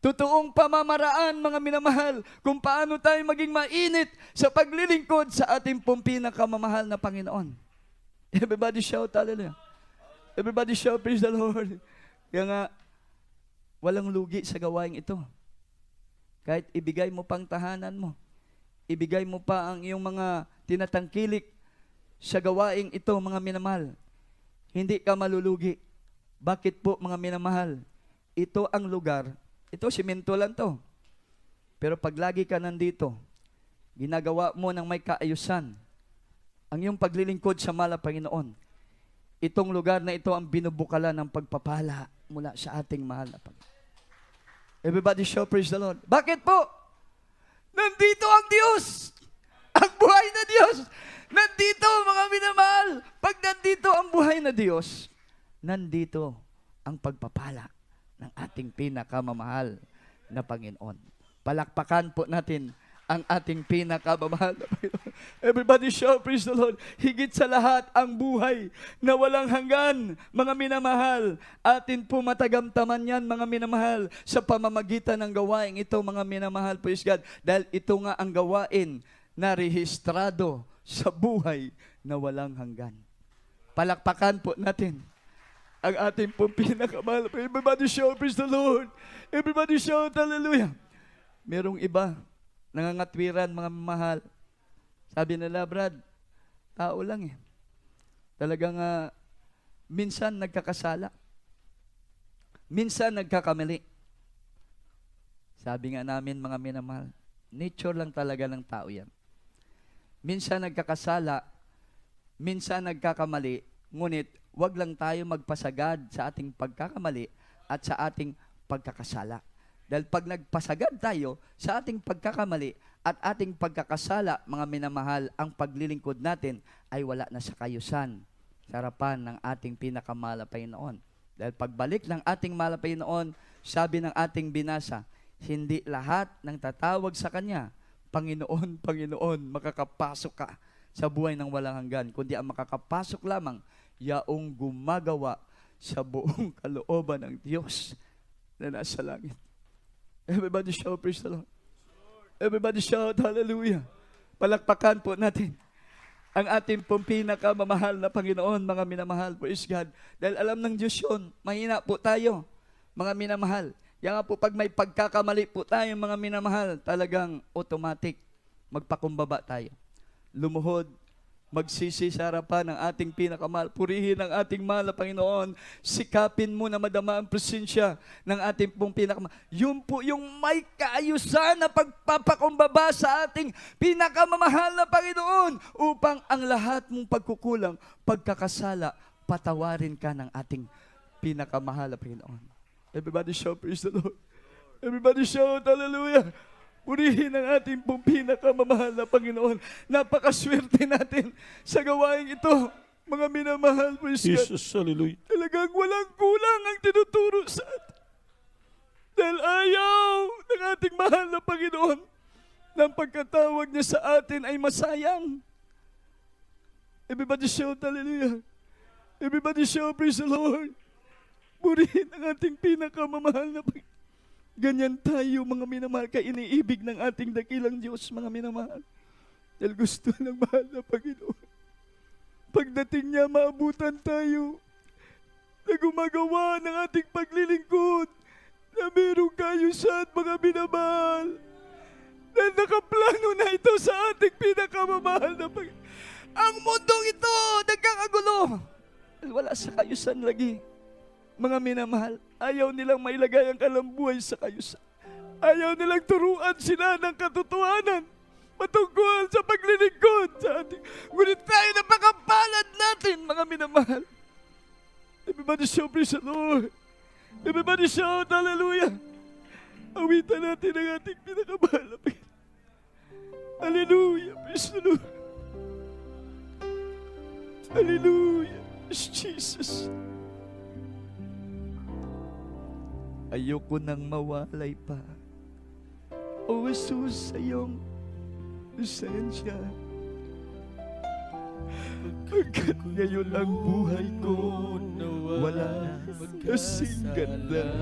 Totoong pamamaraan, mga minamahal, kung paano tayo maging mainit sa paglilingkod sa ating pong pinakamamahal na Panginoon. Everybody shout, hallelujah. Everybody shout, praise the Lord. Kaya nga, walang lugi sa gawain ito. Kahit ibigay mo pang tahanan mo, ibigay mo pa ang iyong mga tinatangkilik sa gawaing ito, mga minamahal, hindi ka malulugi. Bakit po, mga minamahal? Ito ang lugar. Ito, simento lang to. Pero pag lagi ka nandito, ginagawa mo ng may kaayusan, ang iyong paglilingkod sa mahal na Panginoon, itong lugar na ito ang binubukalan ng pagpapala mula sa ating mahal na Panginoon. Everybody shout praise the Lord. Bakit po? Nandito ang Diyos. Ang buhay na Diyos. Nandito, mga minamahal. Pag nandito ang buhay na Diyos, nandito ang pagpapala ng ating pinakamamahal na Panginoon. Palakpakan po natin ang ating pinakamamahal na Panginoon. Everybody shout praise the Lord. Higit sa lahat, ang buhay na walang hanggan, mga minamahal. Atin po matagamtaman yan, mga minamahal, sa pamamagitan ng gawain ito, mga minamahal, praise God. Dahil ito nga ang gawain na rehistrado sa buhay na walang hanggan. Palakpakan po natin ang ating pong pinakamahal. Everybody shout, praise the Lord. Everybody shout, hallelujah. Merong iba, nangangatwiran, mga mahal. Sabi nila, Brad, tao lang eh. Talagang minsan nagkakasala. Minsan nagkakamali. Sabi nga namin, mga minamahal, nature lang talaga ng tao yan. Minsan nagkakasala, minsan nagkakamali, ngunit wag lang tayo magpasagad sa ating pagkakamali at sa ating pagkakasala. Dahil pag nagpasagad tayo sa ating pagkakamali at ating pagkakasala, mga minamahal, ang paglilingkod natin ay wala na sa kayusan sa harapan ng ating pinakamahal na Panginoon. Dahil pagbalik ng ating mahal na Panginoon, sabi ng ating binasa, hindi lahat ng tatawag sa Kanya, Panginoon, Panginoon, makakapasok ka sa buhay ng walang hanggan, kundi ang makakapasok lamang yaong gumagawa sa buong kalooban ng Diyos na nasa langit. Everybody shout, praise the Lord. Everybody shout, hallelujah. Palakpakan po natin ang ating pong pinakamamahal na Panginoon, mga minamahal, praise God. Dahil alam ng Diyos yun, mahina po tayo, mga minamahal. Yan nga po, pag may pagkakamali po tayo, mga minamahal, talagang automatic, magpakumbaba tayo. Lumuhod, magsisi sa harapan ng ating pinakamahal. Purihin ang ating mahal na Panginoon. Sikapin mo na madama ang presensya ng ating pong pinakamahal. Yun po yung may kaayusan na pagpapakumbaba sa ating pinakamamahal na Panginoon upang ang lahat mong pagkukulang, pagkakasala, patawarin ka ng ating pinakamahal na Panginoon. Everybody shout, praise the Lord. Everybody shout, hallelujah. Purihin ang ating pong pinakamamahal na Panginoon. Napakaswerte natin sa gawain ito, mga minamahal, praise God. Jesus, hallelujah. Talagang walang kulang ang tinuturo sa atin. Dahil ayaw ng ating mahal na Panginoon ng pagkatawag niya sa atin ay masayang. Everybody shout, hallelujah. Everybody shout, praise the Lord. Purihin ang ating pinakamamahal na Panginoon. Ganyan tayo, mga minamahal, kay iniibig ng ating dakilang Diyos, mga minamahal. Dahil gusto ng mahal na Panginoon. Pagdating niya, maabutan tayo na gumagawa ng ating paglilingkod na mayroong kayusan, mga minamahal. Dahil nakaplano na ito sa ating pinakamamahal na Panginoon. Ang mundong ito, nagkakagulo. Dahil wala sa kayusan lagi. Mga minamahal, ayaw nilang mailagay ang kalambuhay sa kayusan. Ayaw nilang turuan sila ng katotohanan patungkol sa paglilingkod sa ating. Ngunit tayo napakapalad natin, mga minamahal. Everybody shout, praise the Lord. Everybody shout, hallelujah. Awitan natin ang ating pinakamahal na Panginoon. Hallelujah, praise the Lord. Hallelujah, praise Jesus. Ayoko nang mawalay pa, O Jesus, sa iyong presensya. Pagkat ngayon ang buhay ko wala kasing ganda.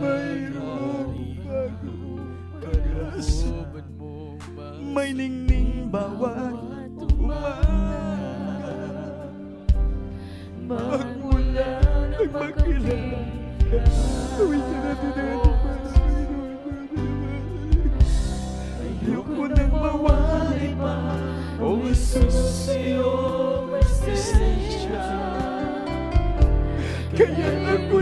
Mayroong bagong pag-asa, may ningning bawat umaga. Magmula ang magkilala ka. Gawin ka natin ang ating ayoko nang mawalay pa, O Jesus, sa iyong presensya. Kaya ako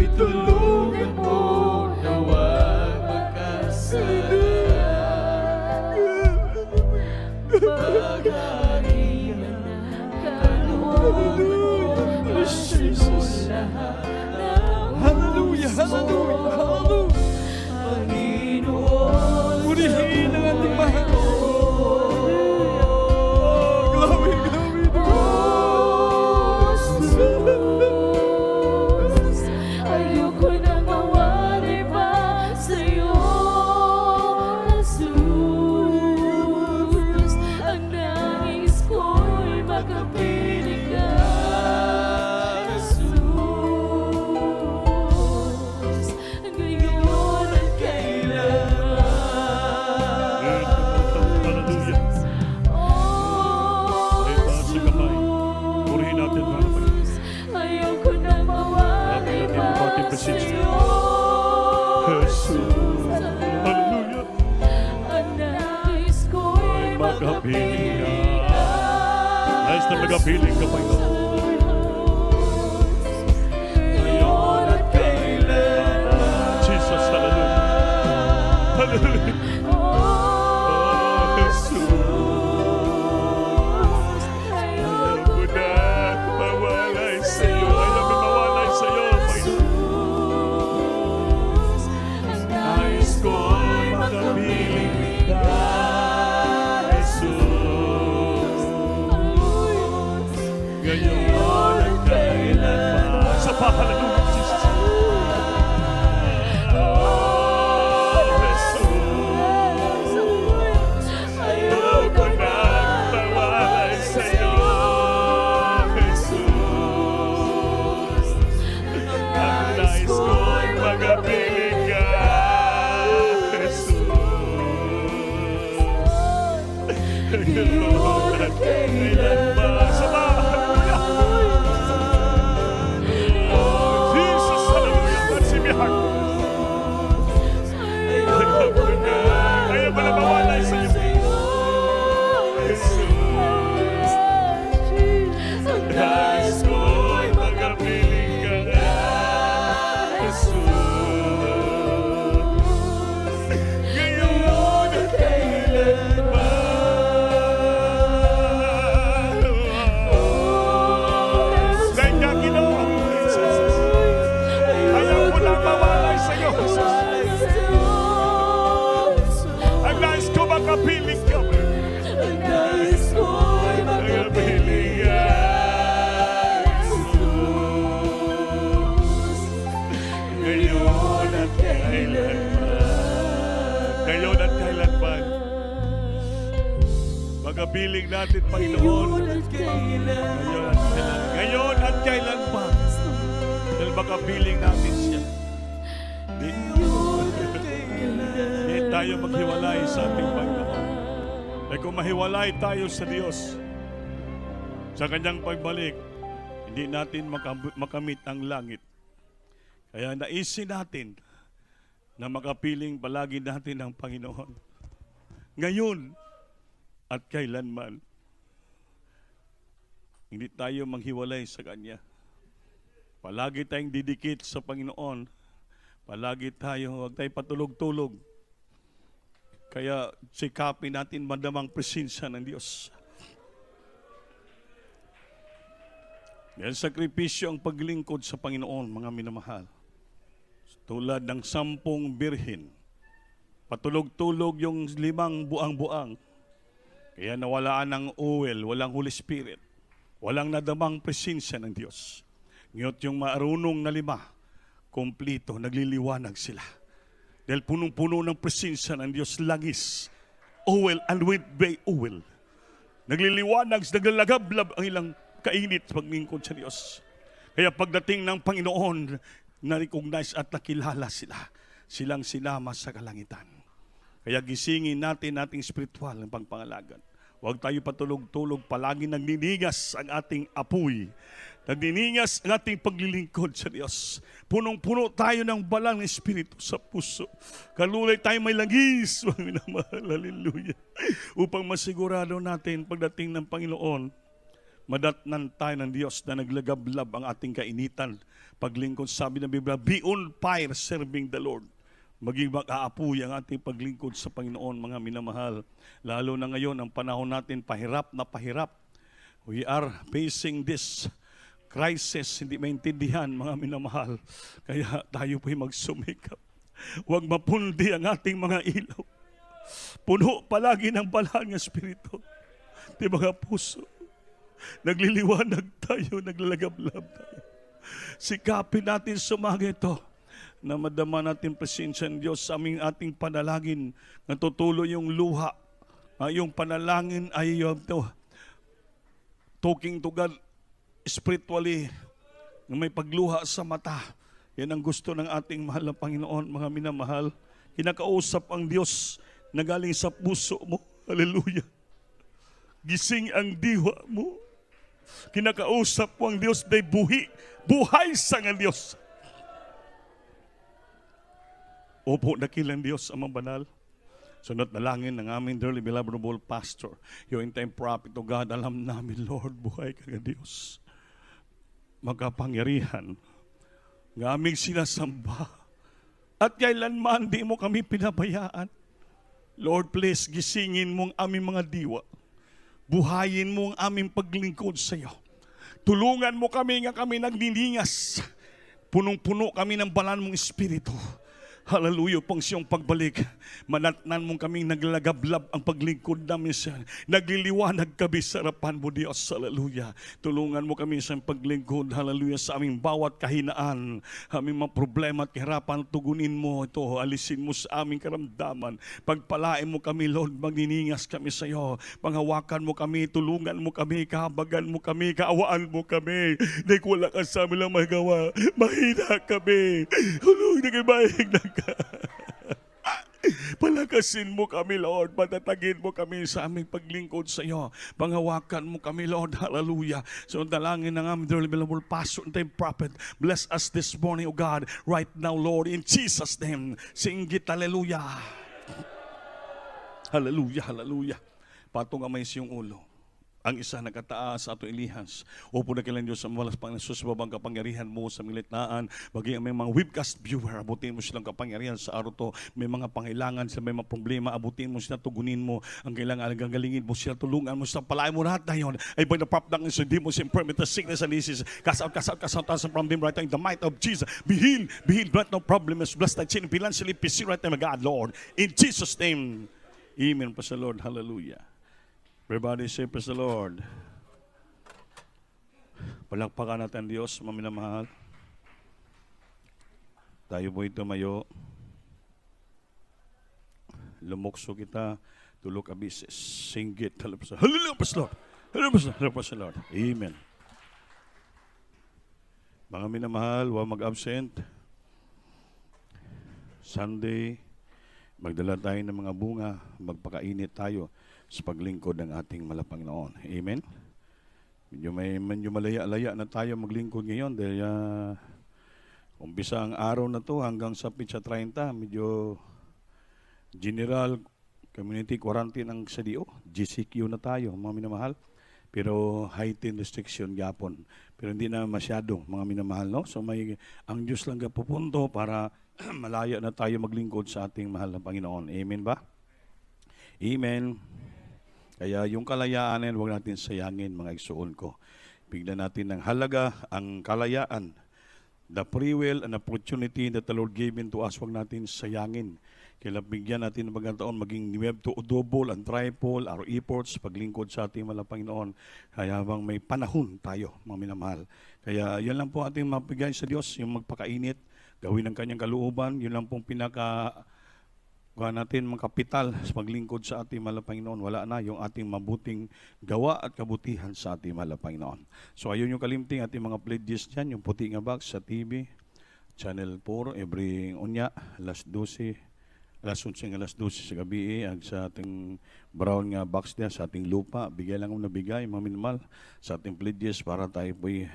Hallelujah. Nais ko'y Magapiling ka. Nais na magapiling ka, Panginoon. ngayon at kailan. Jesus, hallelujah. Hallelujah. Oh, Jesus. Ayaw ko na mawalay sa iyo. Ayaw ko mawalay sa iyo, Panginoon. Nais ko'y magapiling ka, Jesus. Ngayon at kailanman. Sa pa, hallelujah, Jesus. Oh, Jesus. Ayaw ko nang mawalay sa iyo, Jesus. Ang nais ko'y magapiling ka, Jesus. Ngayon at kailanman. Sa pa, oh, Jesus, hallelujah. That's in my heart. Ayaw ko na. Ayaw ko na mawalay sa iyo. Nais ko'y magapiling ka, Jesus. Ngayon at kailanman. Thank you, Ginoo. Jesus. Ayaw ko na mawalay sa iyo, Jesus. Ang nais ko makapiling ka. nais ko'y Magapiling ka, Jesus. Ngayon at kailanman. Ngayon at kailanman. Magapiling natin, Panginoon. Ngayon at kailanman. Dahil magapiling natin siya. Di tayo maghiwalay sa ating Panginoon. Dahil kung mahiwalay tayo sa Diyos, sa Kanyang pagbalik, hindi natin makamit ang langit. Kaya naisin natin na makapiling palagi natin ang Panginoon. Ngayon at kailanman. Hindi tayo manghiwalay sa Kanya. Palagi tayong didikit sa Panginoon. Palagi tayo, huwag tayo patulog-tulog. Kaya sikapin natin madamang presensya ng Diyos. Dahil sakripisyo ang paglingkod sa Panginoon, mga minamahal. Tulad ng 10 birhen. Patulog-tulog yung 5 buang-buang. Kaya nawalaan ng oil, walang Holy Spirit. Walang nadamang presensya ng Diyos. Ngayon yung marunong na 5, kumplito, nagliliwanag sila. Dahil punong-puno ng presensya ng Diyos, langis, oil, anointed by oil. Nagliliwanag, naglalagablab ang ilang kainit paglingkod sa Diyos. Kaya pagdating ng Panginoon, na-recognize at nakilala sila. Silang sinama sa kalangitan. Kaya gisingin natin ating spiritual ng pagpangalagan. Huwag tayo patulog-tulog, palagi nagniningas ang ating apoy. Nagniningas ang ating paglilingkod sa Diyos. Punong-puno tayo ng banal na Espiritu sa puso. Kalulay tayo may langis, mga minamahal, hallelujah. Upang masigurado natin pagdating ng Panginoon, madatnan tayo ng Diyos na naglagablab ang ating kainitan. Paglingkod, sabi ng Biblia, be on fire serving the Lord. Maging mag-aapoy ang ating paglingkod sa Panginoon, mga minamahal. Lalo na ngayon, ang panahon natin, pahirap na pahirap. We are facing this crisis, hindi maintindihan, mga minamahal. Kaya tayo po'y magsumikap. Huwag mapundi ang ating mga ilaw. Puno palagi ng banal ng Espiritu. Di mga puso. Nagliliwanag tayo, naglalagablab tayo. Sikapin natin sa umaga ito na madama natin presensya ng Diyos sa aming ating panalangin. Natutuloy yung luha. Yung panalangin ay talking to God spiritually, na may pagluha sa mata. Yan ang gusto ng ating mahal na Panginoon, mga minamahal. Kinakausap ang Diyos na galing sa puso mo. Hallelujah. Gising ang diwa mo. Kinakausap mo ang Diyos na buhay sa nga Diyos. Opo, dakilang Diyos amang banal. Sunod na langin ng aming dearly beloved noble pastor. Yung in time prophet o God, alam namin, Lord, buhay ka nga Diyos. Magkapangyarihan ng aming sinasamba. At kailanman di mo kami pinabayaan. Lord, please, gisingin mo ang aming mga diwa. Buhayin mo ang aming paglingkod sa iyo. Tulungan mo kami nga kami nagniningas. Punong-puno kami ng banal mong Espiritu. Hallelujah, pang siyong pagbalik. Manatnan mong kaming naglagablab ang paglingkod namin siya. Nagliliwanag kami sa harapan mo, Diyos. Hallelujah. Tulungan mo kami sa paglingkod. Hallelujah, sa aming bawat kahinaan. Aming mga problema at kahirapan, tugunin mo ito. Alisin mo sa aming karamdaman. Pagpalain mo kami, Lord. Magniningas kami sa iyo. Panghawakan mo kami. Tulungan mo kami. Kahabagan mo kami. Kaawaan mo kami. Dahil wala ka sa amin lang magawa. Mahina kami. Hulog na kabayag na palakasin mo kami, Lord. Patatagin mo kami sa aming paglingkod sa iyo. Panghawakan mo kami, Lord. Hallelujah. So, dalangin ng aming dearly beloved pastor and prophet. Bless us this morning, O God. Right now, Lord. In Jesus' name. Singgit, hallelujah. Hallelujah, hallelujah. Patong amay siyong ulo. Ang isa nakataas sa ato ilihans. Opo na kailan Diyos sa malas Panginoon, babang kapangyarihan mo sa militnaan. Bagay ang may mga webcast viewer, abutin mo silang kapangyarihan sa araw to. May mga pangailangan sa may mga problema, abutin mo sila, tugunin mo. Ang kailangan, gagalingin mo sila, tulungan mo sila, palain mo lahat na yun. Ay by the prop ng sa demons, infirmity, sickness and disease. Cast out from them right now in the might of Jesus. Be healed, right no problem. Bless thy chin, financially, peace right now, God, Lord. In Jesus' name, amen. Praise the Lord, hallelujah. Everybody say, praise the Lord. Palakpakan natin Diyos, maminamahal. Tayo po ito mayo. Lumukso kita, tulog abises, singgit. Hallelujah, praise the Lord. Hallelujah, praise the Lord. Amen. Mga minamahal, huwag mag-absent. Sunday, magdala tayo ng mga bunga, magpakainit tayo sa paglingkod ng ating Malapanginoon. Amen? Medyo malaya-laya na tayo maglingkod ngayon dahil umpisa ang araw na to hanggang sa Pitsa 30, medyo general community quarantine ang sadio. GCQ na tayo, mga minamahal. Pero heightened restriction gapon. Pero hindi na masyado, mga minamahal, no? So ang Diyos lang pupunto para malaya na tayo maglingkod sa ating mahal na Panginoon. Amen ba? Amen. Kaya yung kalayaan yan, huwag natin sayangin, mga igsuon ko. Bigyan natin ng halaga ang kalayaan. The free will and opportunity that the Lord gave to us, huwag natin sayangin. Kaya bigyan natin ng pagkataon, maging we have to double and triple our efforts, paglingkod sa ating mahal na Panginoon. Kaya habang may panahon tayo, mga minamahal. Kaya yan lang po ating mapigay sa Diyos, yung magpakainit, gawin ang kanyang kalooban, yun lang pong gawa natin mga kapital sa paglingkod sa ating mahal na Panginoon. Wala na yung ating mabuting gawa at kabutihan sa ating mahal na Panginoon. So ayun yung kalimting ating mga pledges dyan, yung puti nga box sa TV, Channel 4, every unya, alas 11 sa gabi, ag sa ating brown nga box niya, sa ating lupa, bigay lang ang nabigay, mga minimal, sa ating pledges para tayo po'y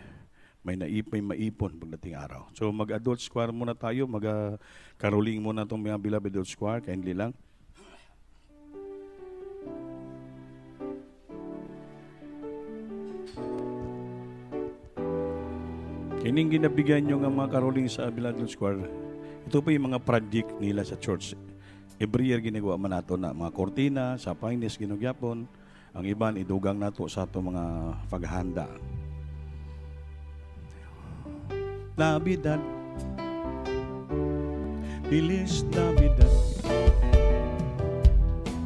may maipon pagdating araw. So mag-adult square muna tayo, mag-caroling muna itong mga beloved adult square, kindly lang. Kining ginabigyan nyo ng mga caroling sa beloved adult square, ito po yung mga project nila sa church. Every year ginagawa man nato na mga kortina, sa pangines ginugyapon, ang iban idugang nato sa ato mga paghahanda. Navidad, Feliz Navidad,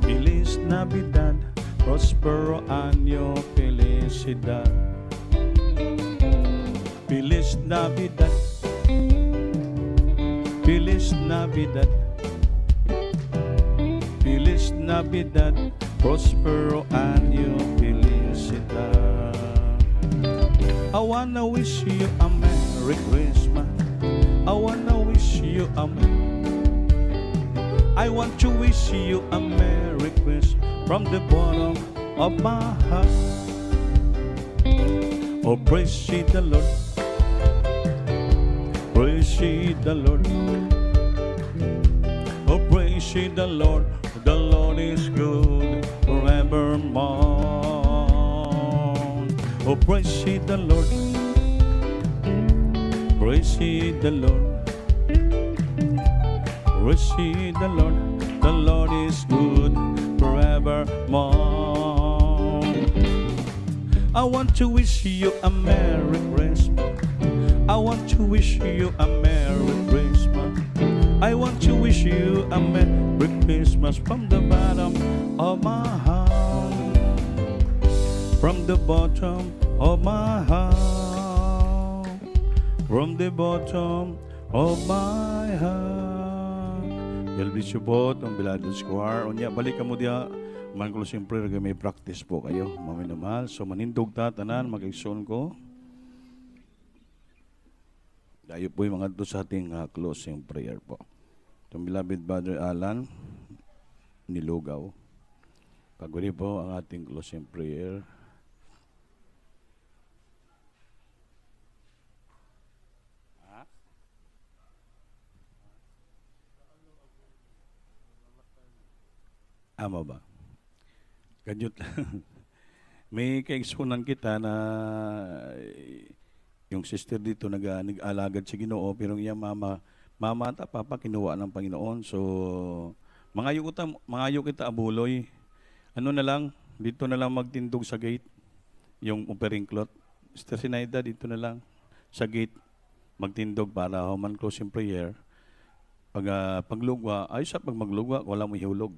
Feliz Navidad, Prospero año, felicidad. Feliz Navidad, Feliz Navidad, Feliz Navidad, Prospero año, felicidad. I wanna wish you a Merry Christmas. I wanna wish you a I want to wish you a Merry Christmas from the bottom of my heart. Oh, praise ye the Lord. Praise ye the Lord. praise ye the Lord is good forevermore. Oh, praise ye the Lord, praise ye the Lord, praise ye the Lord is good forevermore. I want to wish you a Merry Christmas. I want to wish you a Merry Christmas. I want to wish you a Merry Christmas from the bottom of my heart. From the bottom of my heart. From the bottom of my heart. Yalbis you po itong Biladon Square. O niya, balik ka mo diya. Man ko siyempre may practice po kayo. Maminamahal. So manindog ta, tanan, mag-exon ko. Tayo po yung mga ito sa ating closing prayer po. Itong beloved Brother Alan, Nilugaw. Paguli po ang ating closing prayer. Ama ba? Kanyot lang. May kaigsunan kita na yung sister dito nag-alagad sa Ginoo pero yung mama at papa kinuha ng Panginoon. So mangayo kita abuloy. Ano na lang, dito na lang magtindog sa gate yung offering cloth. Sister Sinaida dito na lang sa gate magtindog para human closing prayer. Paglugwa, ayos sa pag maglugwa, wala mo ihulog.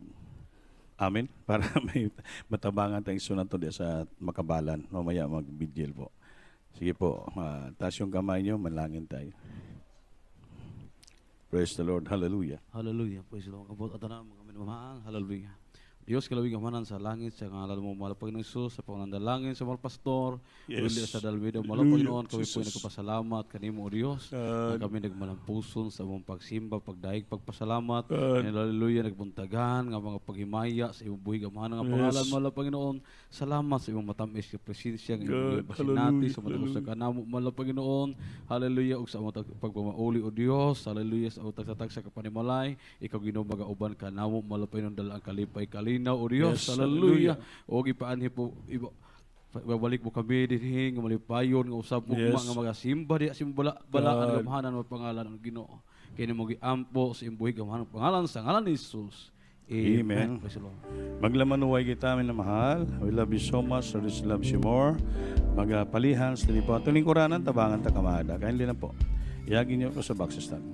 Amen. Para may matabangan tayong sunan to sa makabalan. Mamaya mag-vigil po. Sige po, taas yung kamay nyo, manlangin tayo. Praise the Lord. Hallelujah. Hallelujah. Praise the Lord. Kabot at na mga minamahal. Hallelujah. Diyos, kalawig kamanan sa langit, sa ngalan mo mahal Panginoon Jesus, sa panganandalangin sa mga pastor, Yes. Willie sa dalwido, mahal Hallelujah, Panginoon, kami po Jesus. nagpasalamat kanimo, O Diyos, na kami nagmalampuson sa mong pagsimba, pagdaig, pagpasalamat, God. and hallelujah, nagbuntagan, nga mga paghimaya sa imong buhig, amahan nga Yes. pangalan, mahal Panginoon, salamat sa imong matamis sa presensya, ng God, imong basinati, sa hallelujah, matagos sa kanamo, mahal Panginoon, hallelujah, ug sa among pagpamauli, O Diyos, hallelujah, sa among tagtatag sa kapanimalay, ikaw Ginoo magauban kanamo, mahal Panginoon, dala ang kalipay kalinaw, O Diyos, Yes, hallelujah. O gipaanhi po babalik mo kami dinhi nga malipayon nga usab mo Yes. nga magasimba di simbala bala God. ang gamhanan mo pangalan ng Ginoo. Kini mo giampo sa imong gamhanan pangalan sa ngalan ni Jesus. Amen. Praise the Lord. Maglamanuway kita amin na mahal. We love you so much. Lord loves you more. Magpalihan sa lipo. Tuling kuranan, tabangan, takamada. Kain din na po. Iagin niyo ko sa boxes natin.